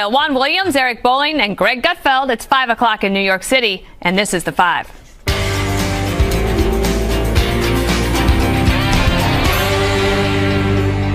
Juan Williams, Eric Bolling, and Greg Gutfeld. It's 5 o'clock in New York City, and this is The Five.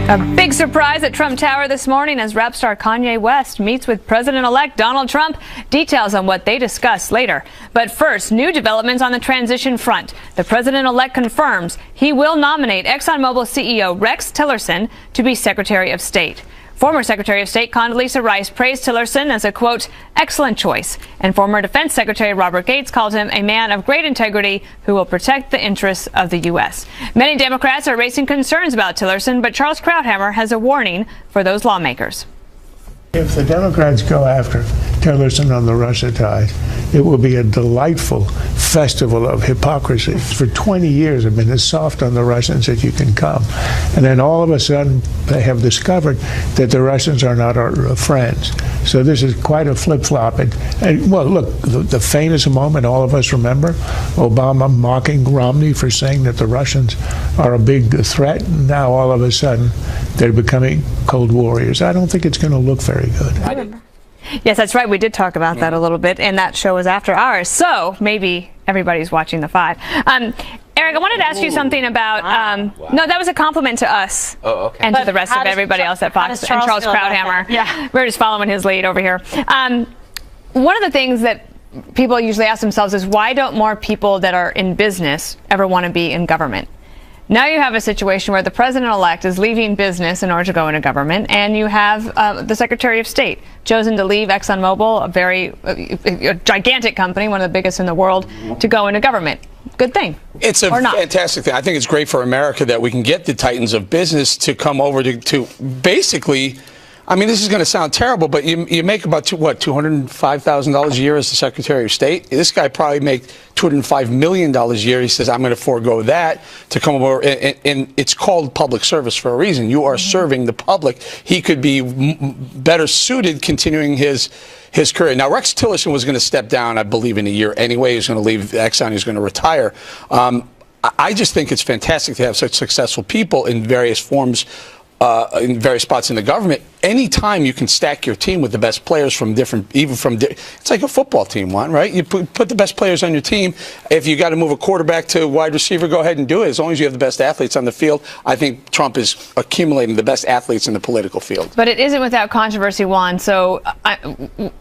A big surprise at Trump Tower this morning as rap star Kanye West meets with President-elect Donald Trump. Details on what they discuss later. But first, new developments on the transition front. The president-elect confirms he will nominate ExxonMobil CEO Rex Tillerson to be Secretary of State. Former Secretary of State Condoleezza Rice praised Tillerson as a, quote, excellent choice. And former Defense Secretary Robert Gates called him a man of great integrity who will protect the interests of the U.S. Many Democrats are raising concerns about Tillerson, but Charles Krauthammer has a warning for those lawmakers. If the Democrats go after Tillerson on the Russia ties, it will be a delightful festival of hypocrisy. For 20 years, I've been as soft on the Russians as you can come. And then all of a sudden, they have discovered that the Russians are not our friends. So this is quite a flip-flop. And well, look, the famous moment all of us remember, Obama mocking Romney for saying that the Russians are a big threat. Now, all of a sudden, they're becoming Cold Warriors. I don't think it's going to look very good. Yes, that's right. We did talk about that a little bit, and that show was after ours. So maybe everybody's watching The Five. Eric, I wanted to ask you something about. No, that was a compliment to us and to the rest of everybody else at Fox and Charles Krauthammer. Yeah, we're just following his lead over here. One of the things that people usually ask themselves is, why don't more people that are in business ever want to be in government? Now you have a situation where the president-elect is leaving business in order to go into government, and you have the Secretary of State chosen to leave ExxonMobil, a gigantic company, one of the biggest in the world, to go into government. Good thing. It's a fantastic thing. I think it's great for America that we can get the titans of business to come over to basically, I mean, this is going to sound terrible, but you make about $205,000 a year as the Secretary of State. This guy probably make $205 million a year. He says, I'm going to forego that to come over. And it's called public service for a reason. You are serving the public. He could be better suited continuing his career. Now, Rex Tillerson was going to step down, I believe, in a year anyway. He was going to leave Exxon. He was going to retire. I just think it's fantastic to have such successful people in various forms, in various spots in the government. Anytime you can stack your team with the best players from different, it's like a football team, Juan, right? You put the best players on your team. If you got to move a quarterback to wide receiver, go ahead and do it. As long as you have the best athletes on the field, I think Trump is accumulating the best athletes in the political field. But it isn't without controversy, Juan. So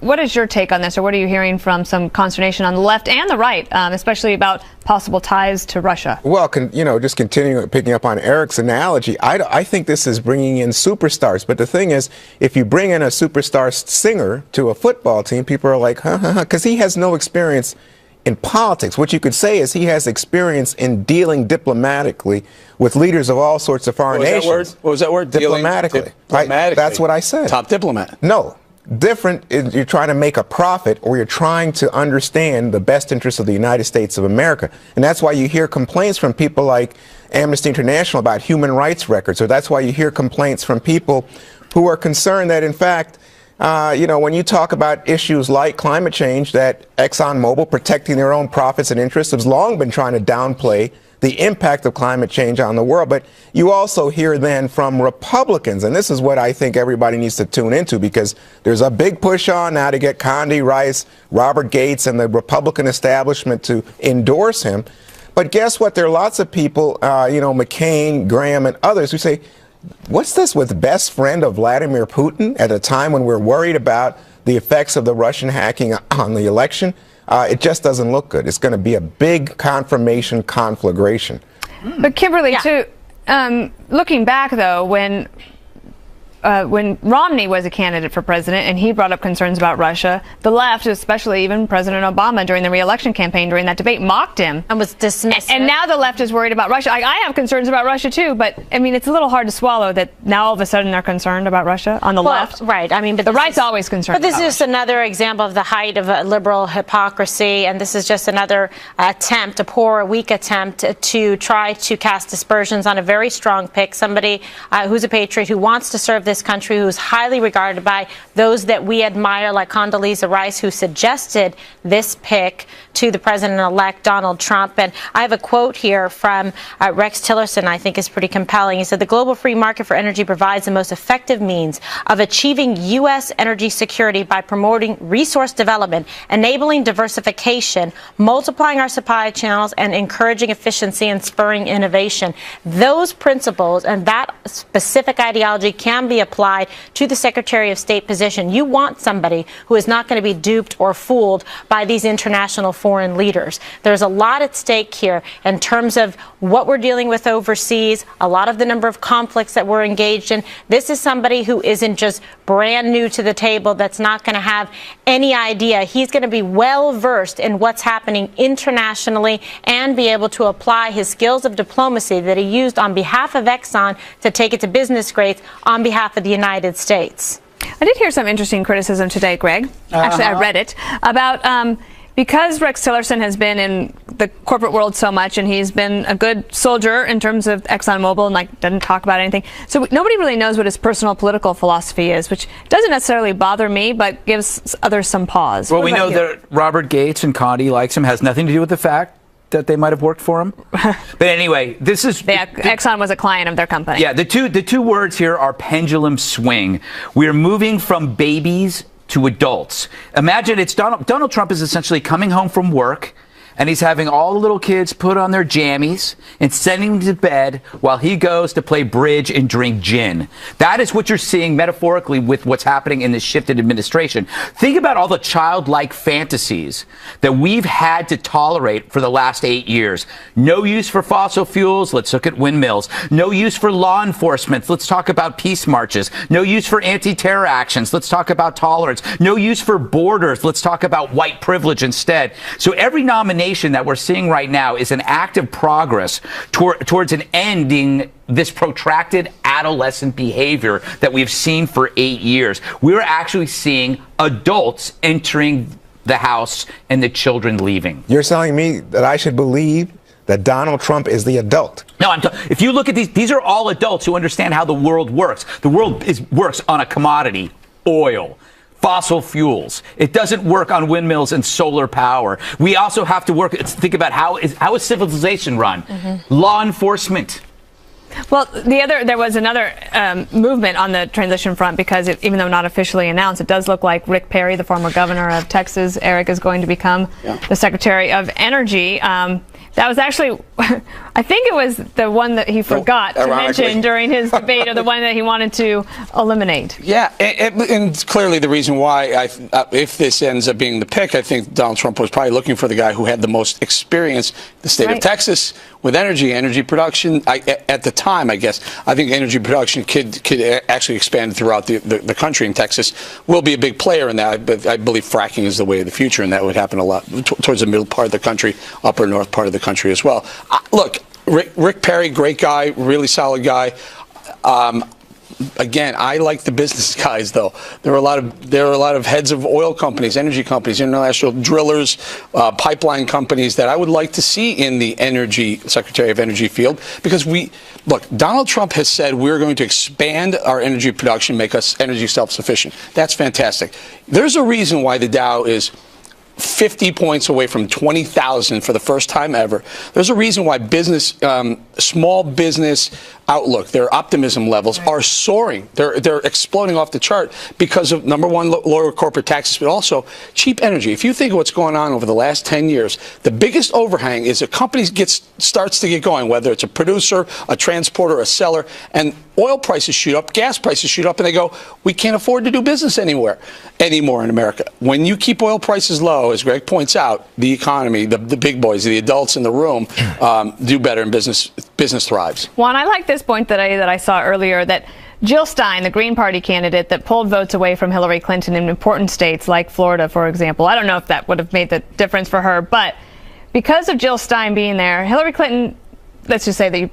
what is your take on this, or what are you hearing from some consternation on the left and the right, especially about possible ties to Russia? Well, just continuing picking up on Eric's analogy, I think this is bringing in superstars. But the thing is, if you bring in a superstar singer to a football team, people are like, because he has no experience in politics. What you could say is he has experience in dealing diplomatically with leaders of all sorts of foreign nations. What was that word? Diplomatically. That's what I said. Top diplomat. No. Different is you're trying to make a profit, or you're trying to understand the best interests of the United States of America. And that's why you hear complaints from people like Amnesty International about human rights records, or that's why you hear complaints from people who are concerned that, in fact, when you talk about issues like climate change, that ExxonMobil, protecting their own profits and interests, has long been trying to downplay the impact of climate change on the world. But you also hear then from Republicans, and this is what I think everybody needs to tune into, because there's a big push on now to get Condi Rice, Robert Gates, and the Republican establishment to endorse him. But guess what? There are lots of people, McCain, Graham, and others who say, what's this with best friend of Vladimir Putin at a time when we're worried about the effects of the Russian hacking on the election? It just doesn't look good. It's going to be a big confirmation conflagration. But Kimberly, too, looking back, though, when Romney was a candidate for president and he brought up concerns about Russia, the left, especially even President Obama during the re-election campaign during that debate, mocked him and was dismissed. And now the left is worried about Russia. I have concerns about Russia too, but I mean, it's a little hard to swallow that now all of a sudden they're concerned about Russia on the left. Right. I mean, but the right's always concerned. But this about is just another example of the height of liberal hypocrisy, and this is just another attempt, a poor, weak attempt to try to cast aspersions on a very strong pick, somebody who's a patriot who wants to serve this country who's highly regarded by those that we admire, like Condoleezza Rice, who suggested this pick to the president-elect Donald Trump. And I have a quote here from Rex Tillerson I think is pretty compelling. He said, "The global free market for energy provides the most effective means of achieving U.S. energy security by promoting resource development, enabling diversification, multiplying our supply channels, and encouraging efficiency and spurring innovation." Those principles and that specific ideology can be applied to the Secretary of State position. You want somebody who is not going to be duped or fooled by these international foreign leaders. There's a lot at stake here in terms of what we're dealing with overseas, a lot of the number of conflicts that we're engaged in. This is somebody who isn't just brand new to the table, that's not going to have any idea. He's going to be well versed in what's happening internationally and be able to apply his skills of diplomacy that he used on behalf of Exxon to take it to business grades on behalf of the United States. I did hear some interesting criticism today, Greg. Actually, I read it about because Rex Tillerson has been in the corporate world so much, and he's been a good soldier in terms of ExxonMobil, and like doesn't talk about anything. So nobody really knows what his personal political philosophy is, which doesn't necessarily bother me, but gives others some pause. Well, we know that Robert Gates and Condi likes him. Has nothing to do with the fact that they might have worked for him. But anyway, this is Exxon was a client of their company. Yeah, the two words here are pendulum swing. We're moving from babies to adults. Imagine it's Donald Trump is essentially coming home from work, and he's having all the little kids put on their jammies and sending them to bed while he goes to play bridge and drink gin. That is what you're seeing metaphorically with what's happening in this shifted administration. Think about all the childlike fantasies that we've had to tolerate for the last 8 years. No use for fossil fuels. Let's look at windmills. No use for law enforcement. Let's talk about peace marches. No use for anti-terror actions. Let's talk about tolerance. No use for borders. Let's talk about white privilege instead. So every nomination that we're seeing right now is an act of progress towards an ending this protracted adolescent behavior that we've seen for 8 years. We're actually seeing adults entering the house and the children leaving. You're telling me that I should believe that Donald Trump is the adult? No, if you look at these are all adults who understand how the world works. The world works on a commodity, oil. Fossil fuels. It doesn't work on windmills and solar power. We also have to think about how is civilization run? Law enforcement. Well, there was another movement on the transition front because even though not officially announced, it does look like Rick Perry, the former governor of Texas, Eric, is going to become the Secretary of Energy. That was actually, I think it was the one that he forgot to mention during his debate, or the one that he wanted to eliminate. Yeah, and clearly the reason why, if this ends up being the pick, I think Donald Trump was probably looking for the guy who had the most experience, the state of Texas, with energy production. At the time, I guess, I think energy production could actually expand throughout the country, and Texas will be a big player in that. But I believe fracking is the way of the future, and that would happen a lot towards the middle part of the country, upper north part of the country as well. Look, Rick Perry, great guy, really solid guy. Again, I like the business guys, though. There are a lot of heads of oil companies, energy companies, international drillers, pipeline companies that I would like to see in the Secretary of Energy field, because look, Donald Trump has said we're going to expand our energy production, make us energy self-sufficient. That's fantastic. There's a reason why the Dow is 50 points away from 20,000 for the first time ever. There's a reason why small business outlook, their optimism levels are soaring. They're exploding off the chart because of, number one, lower corporate taxes, but also cheap energy. If you think of what's going on over the last 10 years, the biggest overhang is a company starts to get going, whether it's a producer, a transporter, a seller, and oil prices shoot up, gas prices shoot up, and they go, we can't afford to do business anymore in America. When you keep oil prices low, as Greg points out, the economy, the big boys, the adults in the room do better, and business thrives. Well, and I like this point that I saw earlier, that Jill Stein, the Green Party candidate that pulled votes away from Hillary Clinton in important states like Florida, for example. I don't know if that would have made the difference for her, but because of Jill Stein being there, Hillary Clinton let's just say that you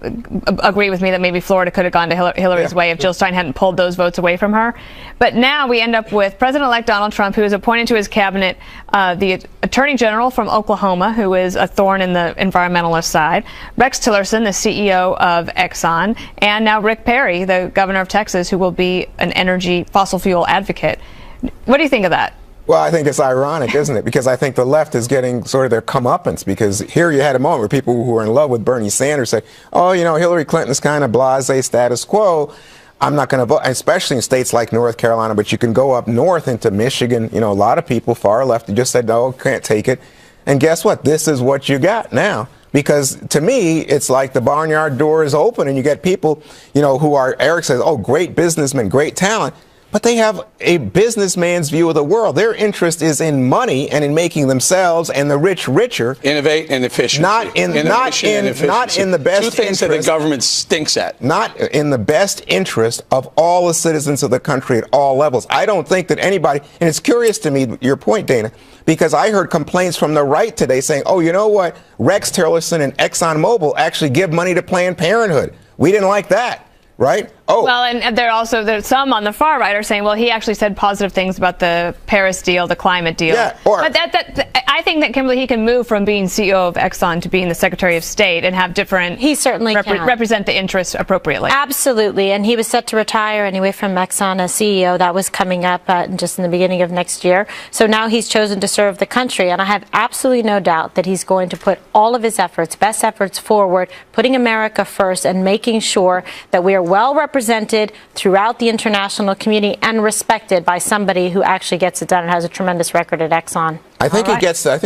agree with me that maybe Florida could have gone to Hillary's way if Jill Stein hadn't pulled those votes away from her. But now we end up with President-elect Donald Trump, who has appointed to his cabinet the Attorney General from Oklahoma, who is a thorn in the environmentalist side, Rex Tillerson, the CEO of Exxon, and now Rick Perry, the governor of Texas, who will be an energy fossil fuel advocate. What do you think of that? Well, I think it's ironic, isn't it? Because I think the left is getting sort of their comeuppance, because here you had a moment where people who were in love with Bernie Sanders say, oh, you know, Hillary Clinton's kind of blasé, status quo. I'm not going to vote, especially in states like North Carolina, but you can go up north into Michigan. You know, a lot of people far left just said, no, can't take it. And guess what? This is what you got now. Because to me, it's like the barnyard door is open and you get people, you know, who are, Eric says, oh, great businessmen, great talent. But they have a businessman's view of the world. Their interest is in money and in making themselves and the rich richer. Innovate and efficiency. Not in the best Two things that the government stinks at. Not in the best interest of all the citizens of the country at all levels. I don't think that anybody, and it's curious to me, your point, Dana, because I heard complaints from the right today saying, oh, you know what? Rex Tillerson and ExxonMobil actually give money to Planned Parenthood. We didn't like that. Right? Oh. Well, and there's some on the far right are saying, well, he actually said positive things about the Paris deal, the climate deal. Yeah, but I think that, Kimberly, he can move from being CEO of Exxon to being the Secretary of State and have different. He certainly can represent the interests appropriately. Absolutely, and he was set to retire anyway from Exxon as CEO. That was coming up just in the beginning of next year. So now he's chosen to serve the country, and I have absolutely no doubt that he's going to put all of his efforts, best efforts forward, putting America first and making sure that we are well represented throughout the international community and respected by somebody who actually gets it done and has a tremendous record at Exxon. I think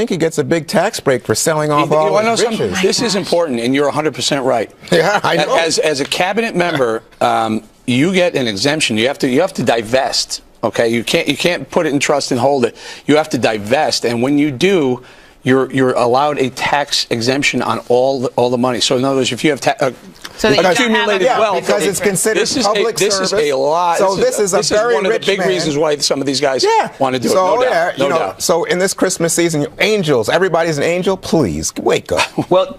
he gets a big tax break for selling off all his riches. This is important, and you're 100% right. Yeah, I know. As a cabinet member, you get an exemption. You have to divest. Okay, you can't put it in trust and hold it. You have to divest, and when you do, you're allowed a tax exemption on all the money. So in other words, if you have accumulated wealth, because it's considered public service. This is a lot. So this is a very one of the big reasons why some of these guys want to do it. So No doubt. So in this Christmas season, angels, everybody's an angel. Please wake up. Well.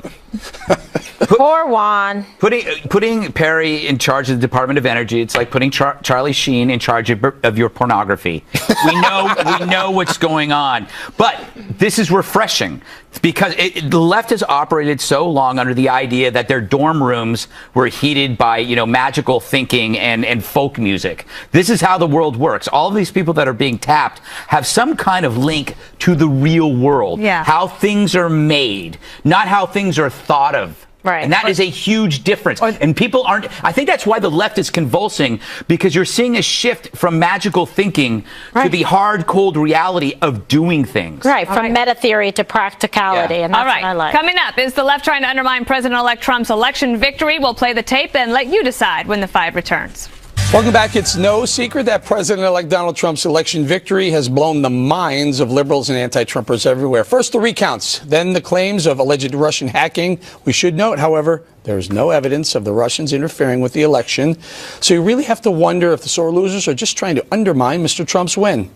Poor Juan. Putting Perry in charge of the Department of Energy, it's like putting Charlie Sheen in charge of your pornography. We know what's going on, but this is refreshing because the left has operated so long under the idea that their dorm rooms were heated by magical thinking and folk music. This is how the world works. All of these people that are being tapped have some kind of link to the real world, how things are made, not how things are thought of. Right. And that is a huge difference. And people aren't, I think that's why the left is convulsing, because you're seeing a shift from magical thinking to the hard, cold reality of doing things. Right, from meta theory to practicality. And that's what I like. Coming up, is the left trying to undermine President-elect Trump's election victory? We'll play the tape and let you decide when the 5 returns. Welcome back. It's no secret that President-elect Donald Trump's election victory has blown the minds of liberals and anti-Trumpers everywhere. First, the recounts, then the claims of alleged Russian hacking. We should note, however, there is no evidence of the Russians interfering with the election. So you really have to wonder if the sore losers are just trying to undermine Mr. Trump's win.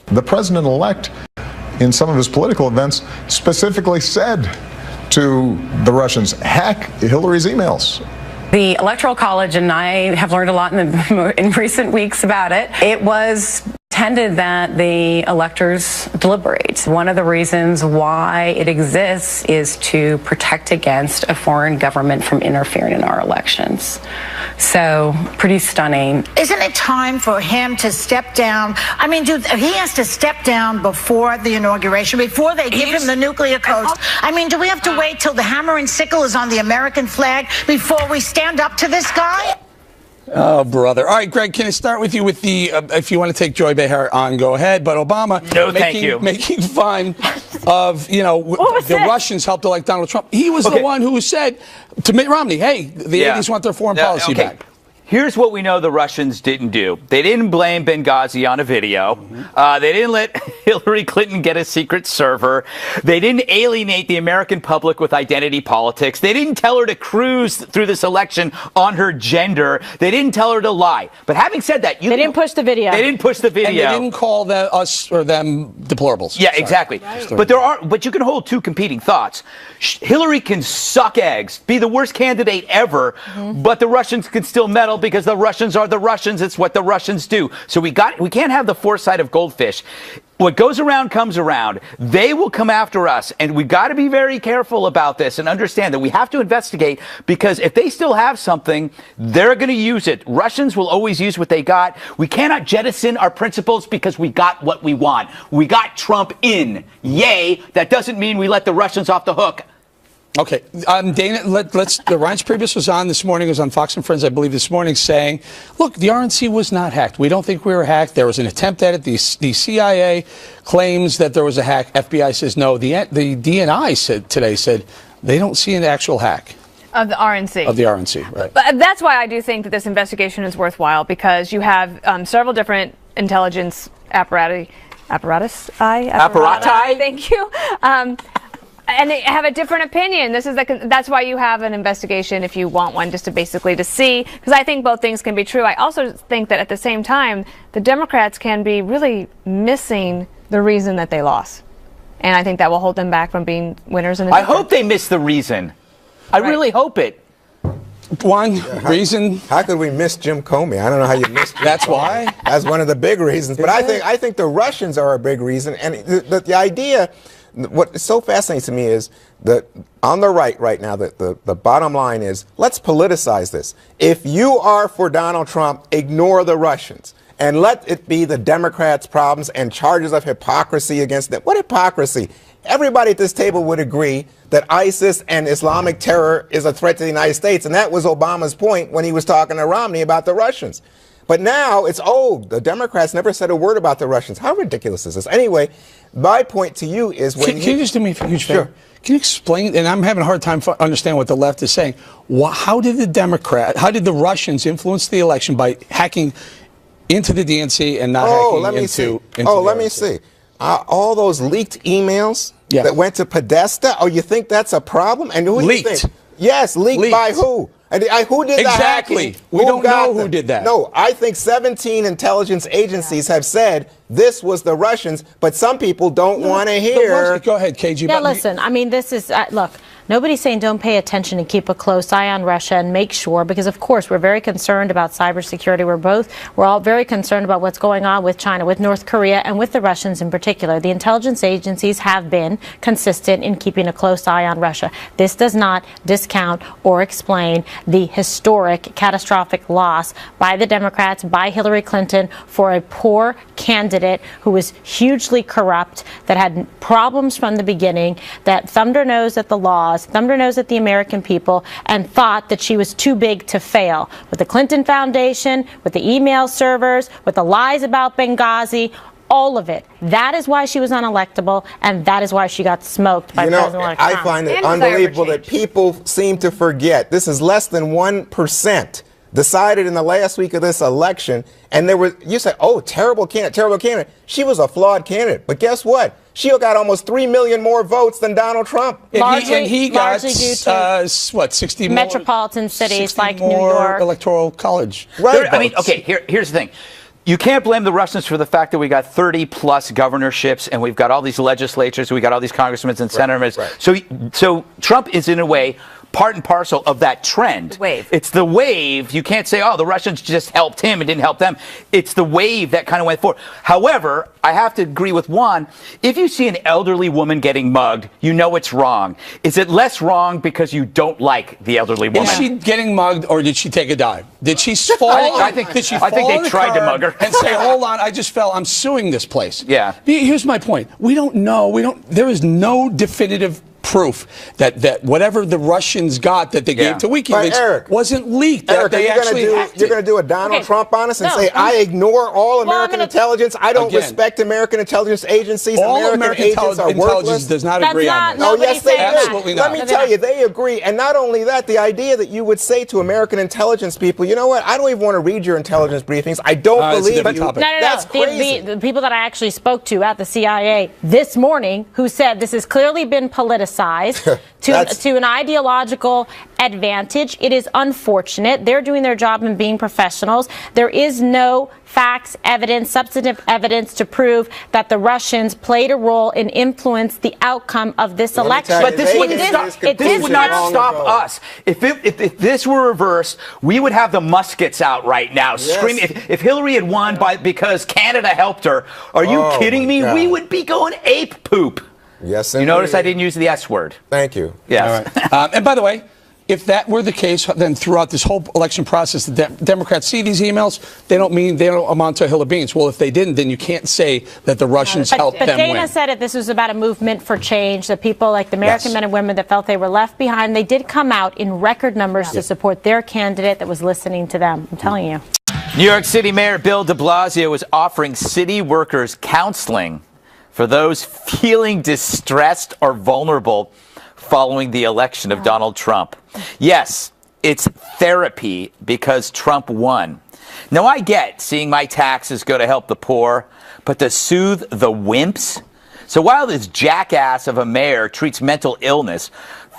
The president-elect, in some of his political events, specifically said to the Russians, hack Hillary's emails. The Electoral College and I have learned a lot in recent weeks about it. It was intended that the electors deliberate. One of the reasons why it exists is to protect against a foreign government from interfering in our elections. So, pretty stunning. Isn't it time for him to step down? I mean, he has to step down before the inauguration, before they give him the nuclear codes. I mean, do we have to wait till the hammer and sickle is on the American flag before we stand up to this guy? Oh, brother. All right, Greg, can I start with you with the, if you want to take Joy Behar on, go ahead. But Obama making fun of, the Russians helped elect Donald Trump. He was the one who said to Mitt Romney, hey, the 80s want their foreign policy back. Here's what we know the Russians didn't do. They didn't blame Benghazi on a video. They didn't let Hillary Clinton get a secret server. They didn't alienate the American public with identity politics. They didn't tell her to cruise through this election on her gender. They didn't tell her to lie. But having said that, they didn't push the video. They didn't push the video. And they didn't call us or them deplorables. Yeah, exactly. Right. But you can hold two competing thoughts. Hillary can suck eggs, be the worst candidate ever, but the Russians can still meddle because the Russians are the Russians. It's what the Russians do. So we can't have the foresight of goldfish. What goes around comes around. They will come after us, and we've got to be very careful about this and understand that we have to investigate, because if they still have something, they're going to use it. Russians will always use what they got. We cannot jettison our principles because we got what we want. We got Trump in. Yay. That doesn't mean we let the Russians off the hook. Okay, Dana, Reince Priebus was on this morning, was on Fox and Friends, I believe, this morning, saying, look, the RNC was not hacked. We don't think we were hacked. There was an attempt at it. The CIA claims that there was a hack. FBI says no. The DNI today said they don't see an actual hack. Of the RNC. Of the RNC, right. But that's why I do think that this investigation is worthwhile, because you have several different intelligence apparati. Thank you. And they have a different opinion. That's why you have an investigation, if you want one, just to see, because I think both things can be true. I also think that at the same time, the Democrats can be really missing the reason that they lost. And I think that will hold them back from being winners in the I hope they miss the reason. I really hope it. Reason. How could we miss Jim Comey? I don't know how you missed Jim That's Comey. why. That's one of the big reasons. But I think the Russians are a big reason. And the idea, what is so fascinating to me is that on the right now, the bottom line is, let's politicize this. If you are for Donald Trump, ignore the Russians. And let it be the Democrats' problems and charges of hypocrisy against them. What hypocrisy? Everybody at this table would agree that ISIS and Islamic terror is a threat to the United States. And that was Obama's point when he was talking to Romney about the Russians. But now it's, the Democrats never said a word about the Russians. How ridiculous is this? Anyway, my point to you is when Can you just do me a huge favor? Can you explain, and I'm having a hard time understanding what the left is saying, how did the Russians influence the election by hacking into the DNC and not hacking into let me see. All those leaked emails that went to Podesta, you think that's a problem? And who leaked? Do you think? Yes, leaked by who? And who did that? Exactly. We don't know who did that. No, I think 17 intelligence agencies have said this was the Russians, but some people don't want to hear. Go ahead, KG. Yeah, listen, I mean, this is, look, nobody's saying don't pay attention and keep a close eye on Russia and make sure, because of course we're very concerned about cybersecurity. We're all very concerned about what's going on with China, with North Korea, and with the Russians in particular. The intelligence agencies have been consistent in keeping a close eye on Russia. This does not discount or explain the historic, catastrophic loss by the Democrats, by Hillary Clinton, for a poor candidate who was hugely corrupt, that had problems from the beginning, that thumbed her nose at the laws, thumbed her nose at the American people, and thought that she was too big to fail. With the Clinton Foundation, with the email servers, with the lies about Benghazi, all of it. That is why she was unelectable, and that is why she got smoked by President-elect Trump. I find it unbelievable that people seem to forget. This is less than 1% decided in the last week of this election, and you said, terrible candidate. She was a flawed candidate, but guess what? She got almost 3 million more votes than Donald Trump. And he got, 60 metropolitan cities like New more York. Electoral college. Right. Here's the thing. You can't blame the Russians for the fact that we got 30-plus governorships and we've got all these legislatures, we got all these congressmen and senators. Right. So Trump is, in a way, part and parcel of that trend. Wave. It's the wave. You can't say, the Russians just helped him and didn't help them. It's the wave that kind of went forward. However, I have to agree with Juan. If you see an elderly woman getting mugged, you know it's wrong. Is it less wrong because you don't like the elderly woman? Is she getting mugged, or did she take a dive? Did she fall? I think they tried to mug her and say, "Hold on, I just fell. I'm suing this place." Yeah. Here's my point. We don't know. There is no definitive proof that whatever the Russians got that they gave to WikiLeaks wasn't leaked. Eric, they you're going to do a Donald Trump on us and say, I ignore all American intelligence. I don't respect American intelligence agencies. All American agents are intelligence does not agree on this. Oh, yes, they do. Absolutely not. Let me tell you, they agree. And not only that, the idea that you would say to American intelligence people, you know what, I don't even want to read your intelligence briefings. I don't believe you. That's crazy. The people that I actually spoke to at the CIA this morning who said this has clearly been politicized to an ideological advantage. It is unfortunate. They're doing their job and being professionals. There is no facts, evidence, substantive evidence to prove that the Russians played a role and influenced the outcome of this election. But this would not stop us. If this were reversed, we would have the muskets out right now screaming. If Hillary had won because Canada helped her, are you kidding me? God. We would be going ape poop. Yes, you notice I didn't use the S word. Thank you. Yes. And by the way, if that were the case, then throughout this whole election process, the Democrats see these emails, they don't amount to a hill of beans. Well, if they didn't, then you can't say that the Russians helped them win. But Dana said this was about a movement for change, that people like the American men and women that felt they were left behind, they did come out in record numbers to support their candidate that was listening to them. I'm telling you. New York City Mayor Bill de Blasio is offering city workers counseling for those feeling distressed or vulnerable following the election of Donald Trump. Yes, it's therapy because Trump won. Now, I get seeing my taxes go to help the poor, but to soothe the wimps? So while this jackass of a mayor treats mental illness,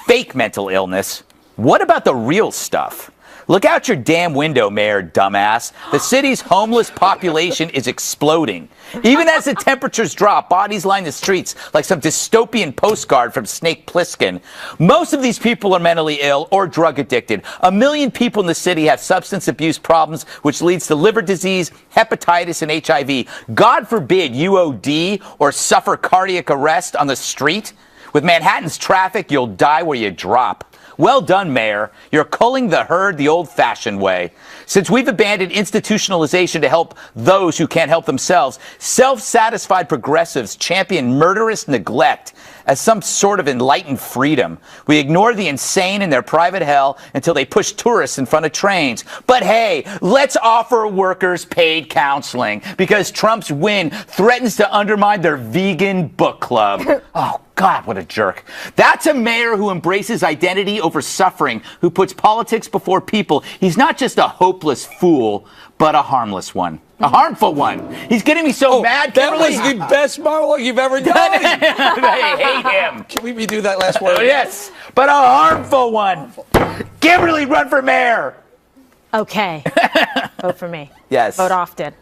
fake mental illness, what about the real stuff? Look out your damn window, Mayor dumbass. The city's homeless population is exploding. Even as the temperatures drop, bodies line the streets like some dystopian postcard from Snake Plissken. Most of these people are mentally ill or drug addicted. 1 million people in the city have substance abuse problems, which leads to liver disease, hepatitis, and HIV. God forbid you OD or suffer cardiac arrest on the street. With Manhattan's traffic, you'll die where you drop. Well done, Mayor. You're culling the herd the old-fashioned way. Since we've abandoned institutionalization to help those who can't help themselves, self-satisfied progressives champion murderous neglect as some sort of enlightened freedom. We ignore the insane in their private hell until they push tourists in front of trains. But hey, let's offer workers paid counseling because Trump's win threatens to undermine their vegan book club. Oh, God, what a jerk. That's a mayor who embraces identity over suffering, who puts politics before people. He's not just a hopeless fool, but a harmless one. A harmful one. He's getting me so mad. That was the best monologue you've ever done. I hate him. Can we redo that last word? Yes, but a harmful one. Kimberly, run for mayor. Okay. Vote for me. Yes. Vote often.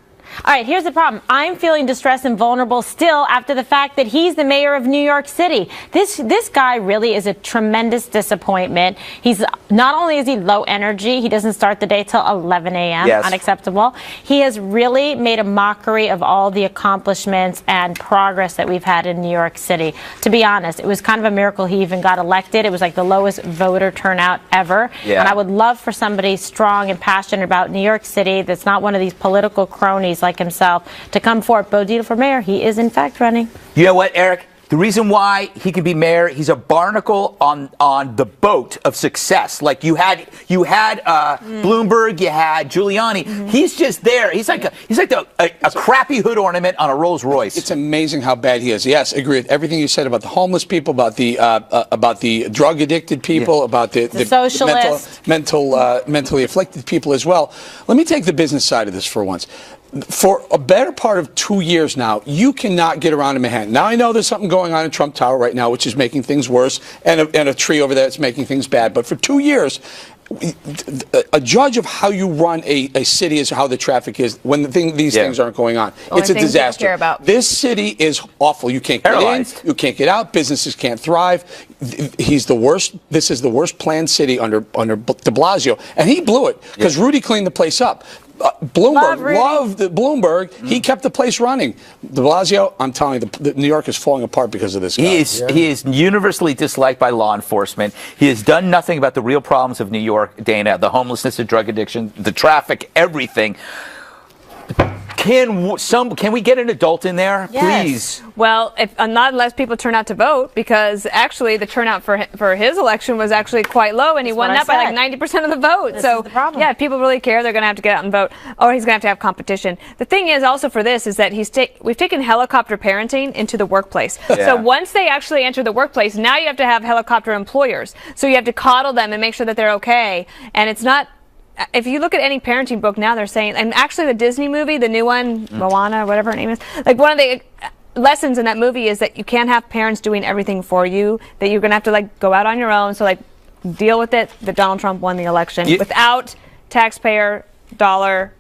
All right, here's the problem. I'm feeling distressed and vulnerable still after the fact that he's the mayor of New York City. This guy really is a tremendous disappointment. He's not only is he low energy, he doesn't start the day till 11 a.m. Yes. Unacceptable. He has really made a mockery of all the accomplishments and progress that we've had in New York City. To be honest, it was kind of a miracle he even got elected. It was like the lowest voter turnout ever. Yeah. And I would love for somebody strong and passionate about New York City that's not one of these political cronies like himself to come forward. Bo Dietl for mayor. He is in fact running. You know what, Eric? The reason why he can be mayor, he's a barnacle on the boat of success. Like you had Bloomberg, you had Giuliani. Mm-hmm. He's just there. He's like a crappy hood ornament on a Rolls Royce. It's amazing how bad he is. Yes, I agree with everything you said about the homeless people, about the drug addicted people, about the socialist, mentally afflicted people as well. Let me take the business side of this for once. For a better part of 2 years now, you cannot get around in Manhattan. Now, I know there's something going on in Trump Tower right now, which is making things worse, and a tree over there that's making things bad. But for 2 years, a judge of how you run a city is how the traffic is when these things aren't going on. It's a disaster. Care about. This city is awful. You can't get in, you can't get out, businesses can't thrive. He's the worst. This is the worst planned city under de Blasio, and he blew it because Rudy cleaned the place up. Bloomberg loved Bloomberg. Mm-hmm. He kept the place running. De Blasio, I'm telling you, New York is falling apart because of this guy. He is universally disliked by law enforcement. He has done nothing about the real problems of New York, Dana, the homelessness, the drug addiction, the traffic, everything. Can we get an adult in there, please? Well, not unless people turn out to vote, because actually the turnout for his election was actually quite low, and he won that by like 90% of the vote. This so is the problem. yeah, if people really care, they're going to have to get out and vote, or he's going to have competition. The thing is also for this is that we've taken helicopter parenting into the workplace. Yeah. So once they actually enter the workplace, now you have to have helicopter employers. So you have to coddle them and make sure that they're okay. And it's not. If you look at any parenting book now, they're saying, and actually the Disney movie, the new one, Moana, whatever her name is, like one of the lessons in that movie is that you can't have parents doing everything for you, that you're going to have to like go out on your own. So like deal with it that Donald Trump won the election without taxpayer dollar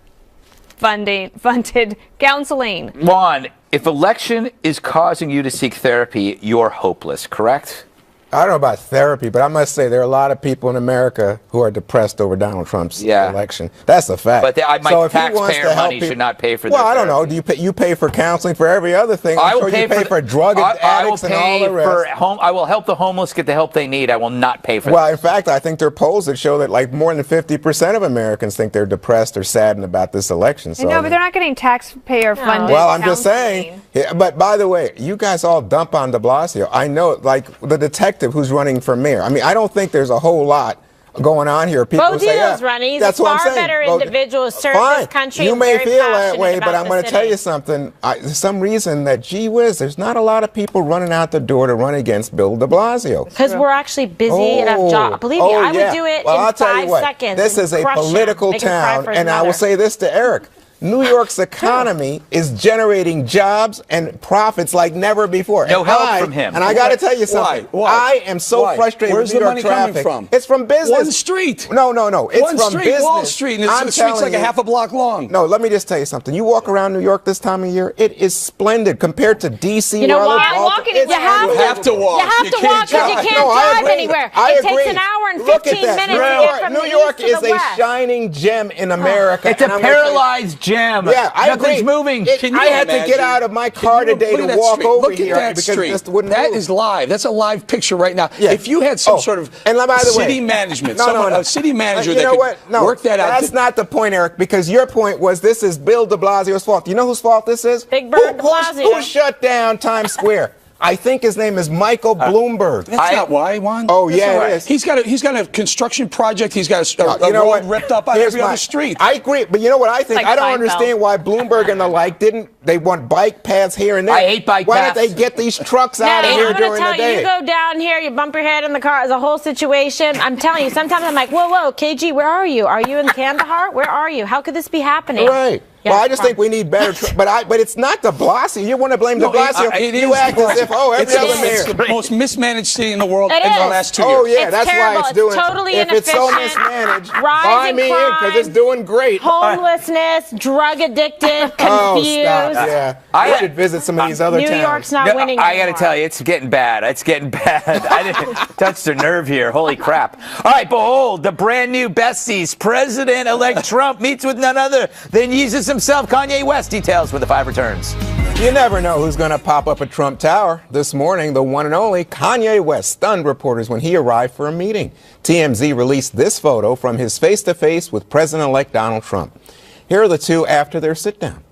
funded counseling. Juan, if election is causing you to seek therapy, you're hopeless, correct? I don't know about therapy, but I must say there are a lot of people in America who are depressed over Donald Trump's election. That's a fact. But so if taxpayer money should not pay for that. Well, I don't know. Do you pay for counseling for every other thing? I will pay for drug addicts and all the rest. I will help the homeless get the help they need. I will not pay for that. Well, in fact, I think there are polls that show that like more than 50% of Americans think they're depressed or saddened about this election. So, no, but they're not getting taxpayer funded. Well, I'm just saying. Yeah, but by the way, you guys all dump on de Blasio. I know, like the detective who's running for mayor. I mean, I don't think there's a whole lot going on here. People say, Bodil's running. He's that's a what I'm far saying. better individual who served this country. You may very feel that way, passionate but about I'm going to tell you something. There's some reason that, gee whiz, there's not a lot of people running out the door to run against Bill de Blasio. Because we're actually busy and have jobs. Believe me, I would do it in 5 seconds. This is a political town, and I will say this to Eric. New York's economy is generating jobs and profits like never before. No help from him. And I got to tell you something. Why? I am so frustrated Where's with New the York money traffic. coming from? It's from business. One street. No. It's One from street, business. Wall Street, and the street's like a half a block long. No, let me just tell you something. You walk around New York this time of year, it is splendid compared to D.C. You know why? You have to walk. You have to walk because you can't drive anywhere. It takes an hour and 15 minutes to get from New the York east to is the a west. shining gem in America. It's a paralyzed gem. Yeah, I Nothing's agree. moving. I had to get out of my car today to walk over here because it just wouldn't move. That is live. That's a live picture right now. Yeah. If you had some sort of city management, a city manager that could work that out. That's not the point, Eric, because your point was this is Bill de Blasio's fault. You know whose fault this is? Big Bird de Blasio. Who shut down Times Square? I think his name is Michael Bloomberg. That's not why, Juan. Oh, yeah, it is. He's got a construction project. He's got a road ripped up on every other street. I agree, but you know what I think? Like I don't Seinfeld. understand why Bloomberg and the like they want bike paths here and there. I hate bike Why paths. don't they get these trucks out of here I'm during gonna the tell you, day? you go down here, you bump your head in the car. It's a whole situation. I'm telling you, sometimes I'm like, whoa, KG, where are you? Are you in Kandahar? Where are you? How could this be happening? Right. Yeah, well, I just think we need better. But it's not de Blasio. You want to blame de Blasio? You act as if every other mayor. It's the most mismanaged city in the world in the last 2 years. Oh yeah, It's that's terrible. why it's doing. Totally if it's so inefficient. mismanaged, Rising buy me in because it's doing great. Homelessness, drug addicted, confused. Oh, stop. Yeah, I should visit some of these other New towns. York's not winning I got to anymore. tell you, it's getting bad. It's getting bad. I didn't touch the nerve here. Holy crap. All right, behold, the brand new besties. President-elect Trump meets with none other than Jesus himself, Kanye West. Details when the 5 returns. You never know who's going to pop up at Trump Tower. This morning, the one and only Kanye West stunned reporters when he arrived for a meeting. TMZ released this photo from his face-to-face with President-elect Donald Trump. Here are the two after their sit-down.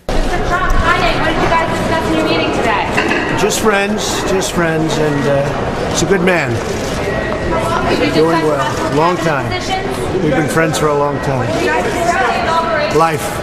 Mr. Trump, Kanye, what did you guys discuss in your meeting today? Just friends, and he's a good man. Doing well. Long time. We've been friends for a long time. Life.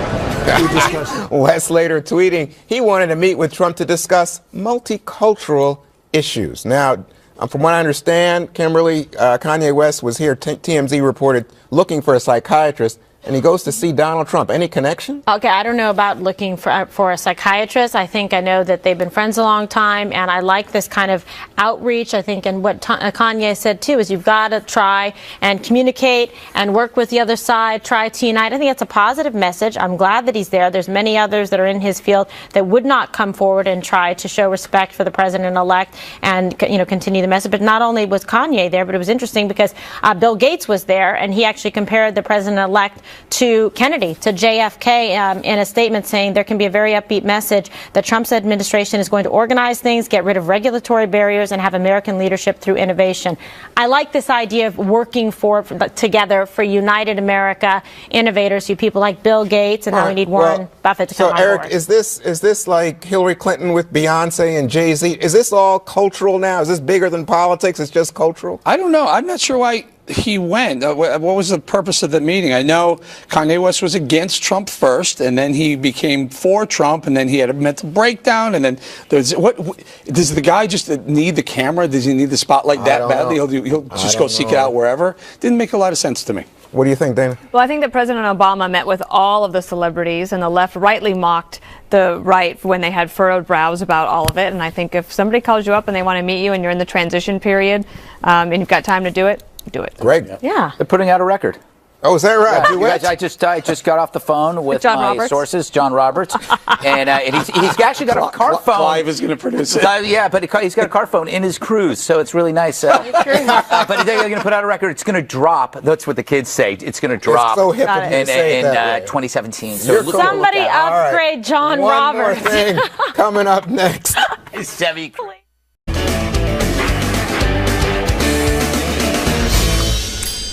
We discussed. West later tweeting he wanted to meet with Trump to discuss multicultural issues. Now, from what I understand, Kimberly, Kanye West was here, TMZ reported, looking for a psychiatrist, and he goes to see Donald Trump. Any connection? Okay, I don't know about looking for a psychiatrist. I know that they've been friends a long time, and I like this kind of outreach. I think, and what Kanye said too is you've got to try and communicate and work with the other side, try to unite. I think that's a positive message. I'm glad that he's there. There's many others that are in his field that would not come forward and try to show respect for the president-elect and continue the message. But not only was Kanye there, but it was interesting because Bill Gates was there, and he actually compared the president-elect to Kennedy, to JFK, in a statement saying there can be a very upbeat message that Trump's administration is going to organize things, get rid of regulatory barriers, and have American leadership through innovation. I like this idea of working together for United America innovators, you people like Bill Gates, and now we need Warren Buffett to come on Eric, board. is this like Hillary Clinton with Beyonce and Jay-Z? Is this all cultural now? Is this bigger than politics? It's just cultural? I don't know. I'm not sure why he went. What was the purpose of the meeting? I know Kanye West was against Trump first, and then he became for Trump, and then he had a mental breakdown, and then does the guy just need the camera? Does he need the spotlight that badly? He'll just go seek it out wherever? Didn't make a lot of sense to me. What do you think, Dana? Well, I think that President Obama met with all of the celebrities, and the left rightly mocked the right when they had furrowed brows about all of it. And I think if somebody calls you up and they want to meet you and you're in the transition period and you've got time to do it, do it. Greg? Yeah. They're putting out a record. Oh, is that right? Yeah, you guys, I just got off the phone with my sources, John Roberts, and he's actually got a car phone. Clive is going to produce it. Yeah, but he's got a car phone in his cruise, so it's really nice. But they're going to put out a record. It's going to drop. That's what the kids say. It's going to drop. It's so hip in 2017. So somebody upgrade John Roberts. One more thing coming up next. Chevy.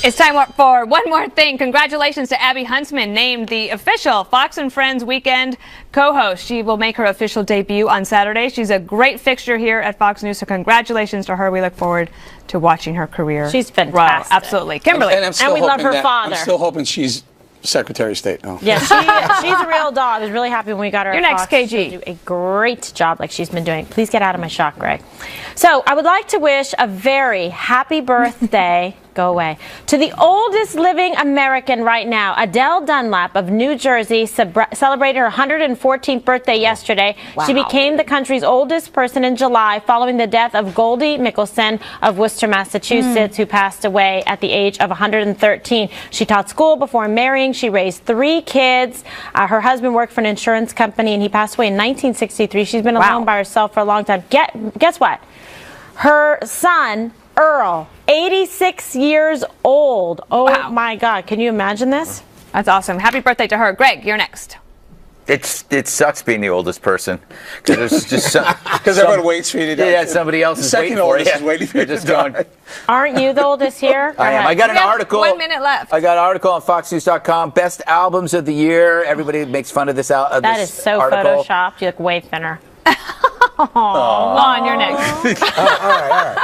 It's time for one more thing. Congratulations to Abby Huntsman, named the official Fox and Friends Weekend co-host. She will make her official debut on Saturday. She's a great fixture here at Fox News, so congratulations to her. We look forward to watching her career. She's fantastic. Absolutely. Kimberly. And we love her father. I'm still hoping she's Secretary of State. Oh. Yeah, she's a real doll. I was really happy when we got her. You're next, KG. She'll do a great job like she's been doing. Please get out of my shot, Greg. So I would like to wish a very happy birthday. Go away. To the oldest living American right now, Adele Dunlap of New Jersey celebrated her 114th birthday yesterday. Wow. She became the country's oldest person in July following the death of Goldie Mickelson of Worcester, Massachusetts, who passed away at the age of 113. She taught school before marrying. She raised 3 kids. Her husband worked for an insurance company, and he passed away in 1963. She's been alone by herself for a long time. Guess what? Her son, Earl, 86 years old. Oh, my God. Can you imagine this? That's awesome. Happy birthday to her. Greg, you're next. It sucks being the oldest person because there's just because everyone waits for you to die. Yeah, somebody else is waiting for you. Is waiting for you just to die. going. Aren't you the oldest here? I am. I got an article. 1 minute left. I got an article on FoxNews.com. Best albums of the year. Everybody makes fun of this. That is so article. photoshopped. You look way thinner. Lon, you're next. All right.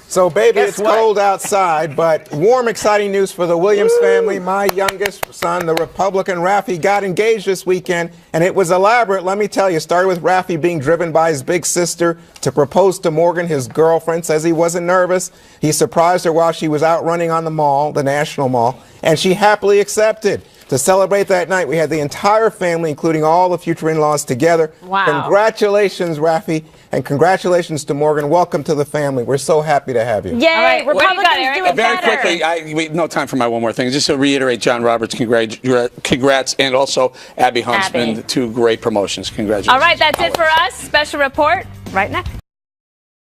So, baby, it's cold outside, but warm, exciting news for the Williams family. My youngest son, the Republican Rafi, got engaged this weekend, and it was elaborate, let me tell you. Started with Rafi being driven by his big sister to propose to Morgan, his girlfriend. Says he wasn't nervous. He surprised her while she was out running on the mall, the National Mall, and she happily accepted. To celebrate that night, we had the entire family, including all the future in-laws, together. Wow. Congratulations, Rafi, and congratulations to Morgan. Welcome to the family. We're so happy to have you. Yay! All right, Republicans do it Very better. quickly, no time for my one more thing. Just to reiterate, John Roberts, congrats, and also Abby Huntsman, 2 great promotions. Congratulations. All right, that's it for us. Special report right next.